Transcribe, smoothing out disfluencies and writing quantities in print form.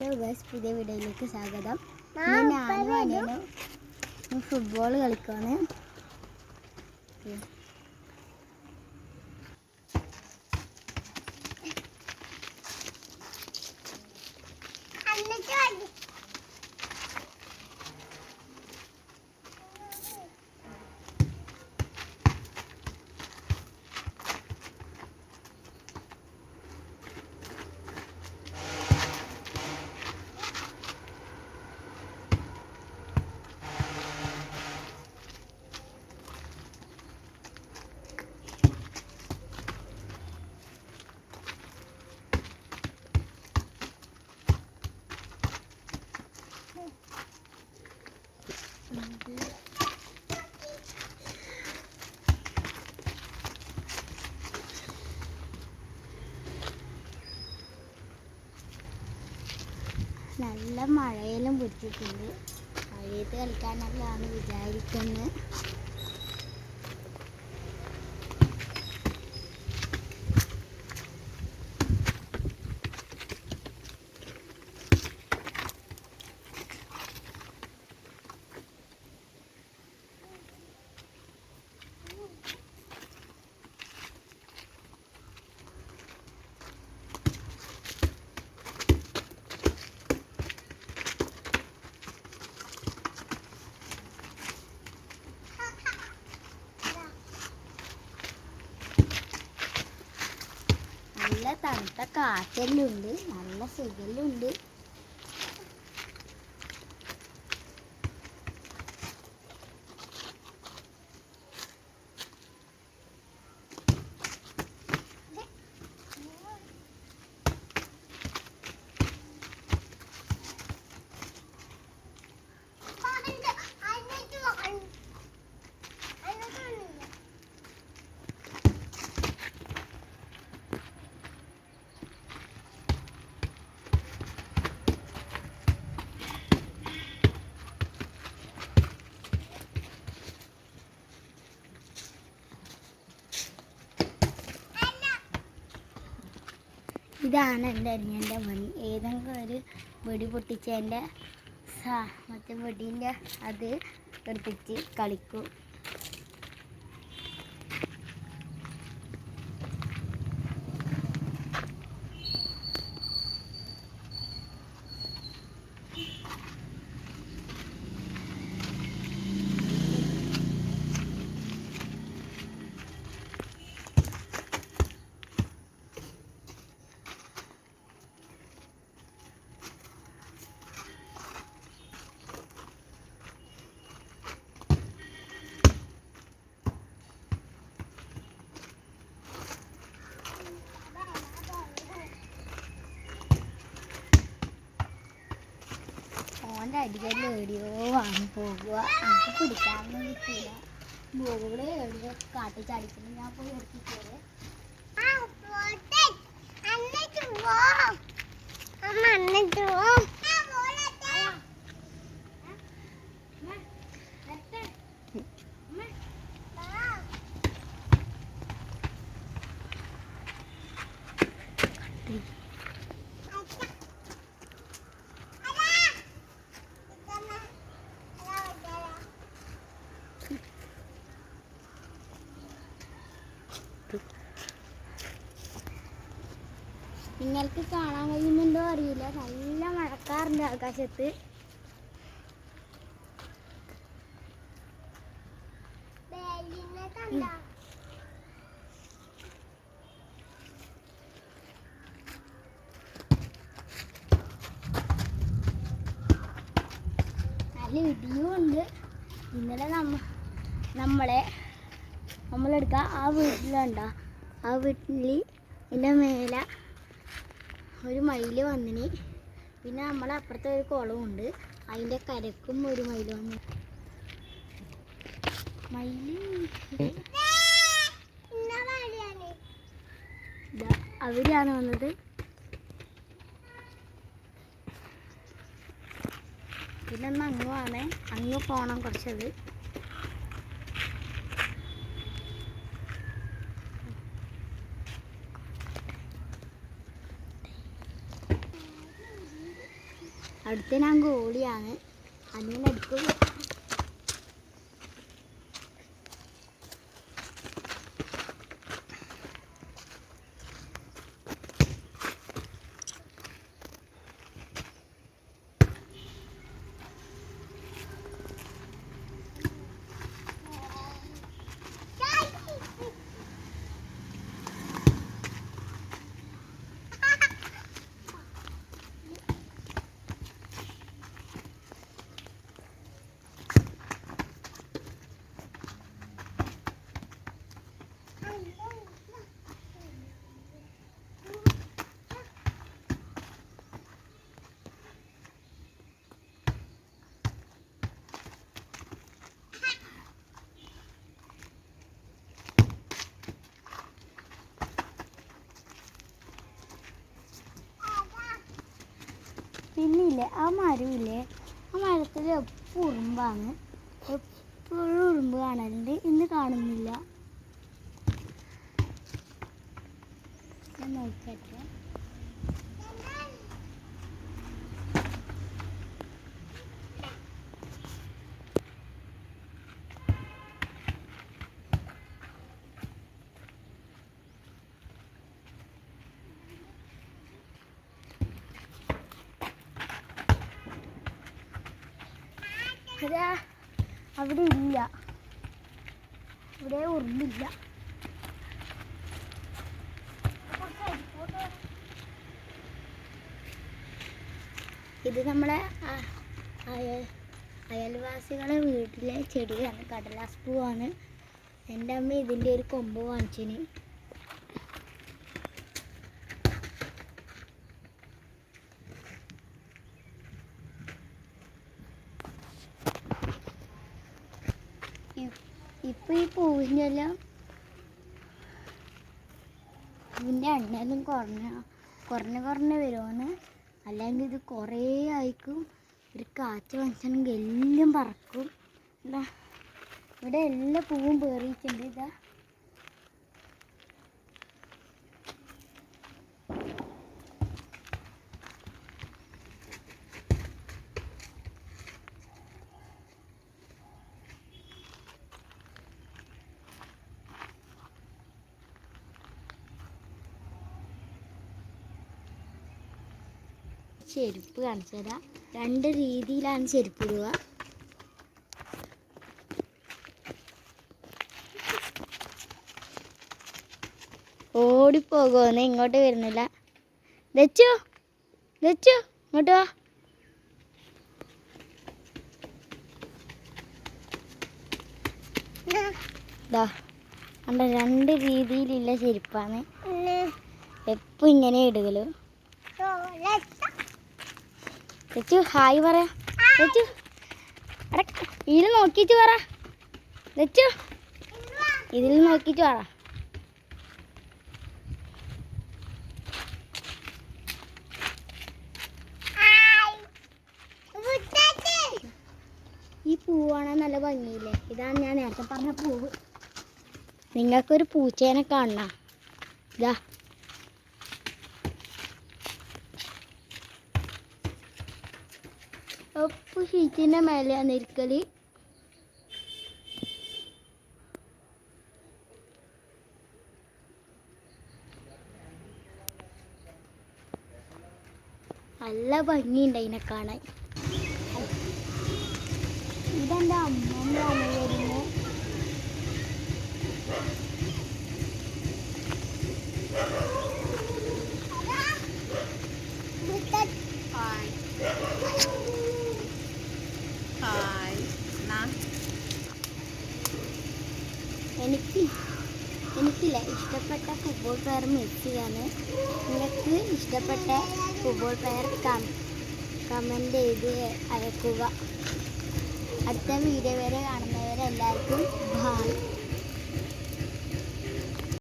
Hello guys, പുതിയ വീഡിയോയിലേക്ക് സ്വാഗതം. ഞാനും അനിയനും ഫുട്ബോൾ കളിക്കുകയാണ്. നല്ല മഴയെല്ലാം പിടിച്ചിട്ടുണ്ട്. മഴയത്ത് കളിക്കാനല്ലാണ് വിചാരിക്കുന്നത്. നല്ല തണുത്ത കാറ്റെല്ലാം ഉണ്ട്, നല്ല സുഖെല്ലാം ഉണ്ട്. ഇതാണ് എൻ്റെ അരിഞ്ഞൻ്റെ പണി. ഏതെങ്കിലും ഒരു വെടി പൊട്ടിച്ചതിൻ്റെ മറ്റേ വെടീൻ്റെ അത് എടുത്തിട്ട് കളിക്കും. ഓൻ്റെ അടികളിൽ എവിടെയോ വാങ്ങി പോകുക, നമുക്ക് പിടിക്കാനൊന്നും കിട്ടില്ല. ബോള് എവിടെയോ കാട്ടി ചടിക്കുന്നു. ഞാൻ പോയി എടുത്തിട്ടേ നിങ്ങൾക്ക് കാണാൻ കഴിയുന്നുണ്ടോ അറിയില്ല. നല്ല മഴക്കാറുണ്ട് ആകാശത്ത്. നല്ല ഇടിയും ഉണ്ട്. ഇന്നലെ നമ്മളെടുക്കുക ആ വീട്ടിലുണ്ടോ, ആ വീട്ടിൽ ഇതിൻ്റെ മേലെ ഒരു മയിൽ വന്നിന്. പിന്നെ നമ്മളപ്പുറത്തെ ഒരു കുളമുണ്ട്, അതിൻ്റെ കരക്കും ഒരു മയിൽ വന്നു. അവരാണ് വന്നത്. പിന്നെ ഒന്ന് അങ്ങ് പോകണം കുറച്ചത്. അവിടുത്തെ ഞാൻ ഗോളിയാണ്. അതിൻ്റെ അടുത്ത് പിന്നില്ലേ ആ മരമില്ലേ, ആ മരത്തിൽ എപ്പോഴും ഉറുമ്പാണ്. എപ്പോഴും ഉറുമ്പ് കാണലുണ്ട്. ഇന്ന് കാണുന്നില്ല. ഞാൻ നോക്കട്ടെ. അതാ അവിടെ ഇല്ല, ഇവിടെ ഉറുമ്പില്ല. ഇത് നമ്മളെ അയൽവാസികളെ വീട്ടിലെ ചെടിയാണ്, കടലാസ് പൂവാണ്. എൻ്റെ അമ്മ ഇതിൻ്റെ ഒരു കൊമ്പ് വാങ്ങിച്ചിന്. ഇപ്പം ഈ പൂവിൻ്റെ എല്ലാം ഇതിൻ്റെ എണ്ണയൊന്നും കുറഞ്ഞ് വരുമെന്ന്. അല്ലെങ്കിൽ ഇത് കുറേ ആയിരിക്കും. ഒരു കാറ്റ് വന്നിട്ടുണ്ടെങ്കിൽ എല്ലാം പറക്കും. എന്താ ഇവിടെ എല്ലാ പൂവും പേറിയിട്ടുണ്ട്. ഇതാ ചെരുപ്പ് കാണിച്ചു തരാം. 2 രീതിയിലാണ് ചെരുപ്പ് ഇടുക. ഓടിപ്പോകുമെന്ന്, ഇങ്ങോട്ട് വരുന്നില്ല. ദച്ചു ഇങ്ങോട്ട് വാ. കണ്ട 2 രീതിയിലുള്ള ചെരുപ്പാണ്. എപ്പോൾ ഇങ്ങനെ ഇടുകല്. ദച്ചു ഹായ് പറ. ദച്ചു ഇതിൽ നോക്കിയിട്ട് പറ. ദച്ചു ഇതിൽ നോക്കിയിട്ട് പറ. ഈ പൂവാണ് നല്ല ഭംഗിയില്ലേ. ഇതാണ് ഞാൻ നേരത്തെ പറഞ്ഞ പൂവ്. നിങ്ങൾക്കൊരു പൂച്ചേനെ കാണണം. ഇതാ ഒപ്പ് ഷീറ്റിൻ്റെ മേലെയാണ് ഇരിക്കൽ. നല്ല ഭംഗിയുണ്ട് അതിനെ കാണാൻ. ഇതെൻ്റെ അമ്മമ്മയാണ് വരുന്നത്. എനിക്കില്ല ഇഷ്ടപ്പെട്ട ഫുട്ബോൾ പ്ലെയർ മെസ്സിയാണ്. നിങ്ങൾക്ക് ഇഷ്ടപ്പെട്ട ഫുട്ബോൾ പ്ലെയർ കമൻറ്റ് ചെയ്ത് അയക്കുക. അടുത്ത വീഡിയോ വരെ കാണുന്നവരെല്ലാവർക്കും ബൈ.